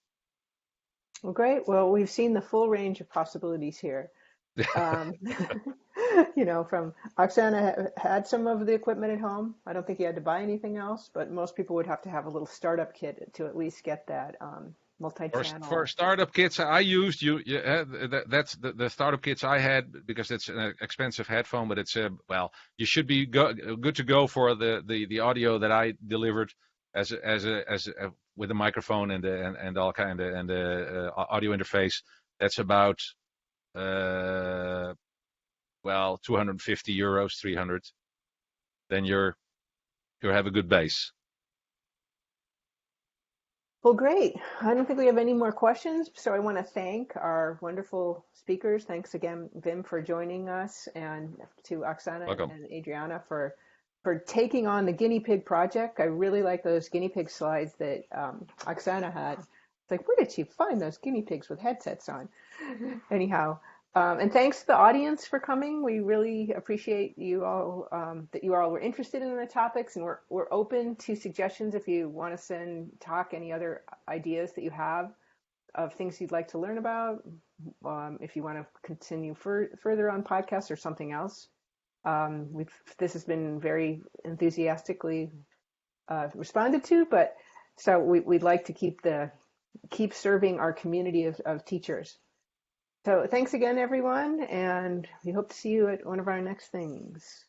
[SPEAKER 1] Well, great. Well, we've seen the full range of possibilities here. From Oksana had some of the equipment at home. I don't think he had to buy anything else, but most people would have to have a little startup kit to at least get that multi-channel.
[SPEAKER 4] For startup kits, I used that's the startup kits I had, because it's an expensive headphone, but it's you should be good to go for the audio that I delivered as with the microphone and all kind of, and the audio interface. That's about 250 euros, 300. Then you have a good base.
[SPEAKER 1] Well, great. I don't think we have any more questions, so I want to thank our wonderful speakers. Thanks again, Vim, for joining us, and to Oksana
[SPEAKER 4] Welcome.
[SPEAKER 1] and Adriana for taking on the guinea pig project. I really like those guinea pig slides that Oksana had. It's like, where did she find those guinea pigs with headsets on? Anyhow, and thanks to the audience for coming. We really appreciate you all, that you all were interested in the topics, and we're open to suggestions if you want to talk any other ideas that you have of things you'd like to learn about. If you want to continue further on podcasts or something else. This has been very enthusiastically responded to, but so we'd like to keep serving our community of teachers. So thanks again, everyone, and we hope to see you at one of our next things.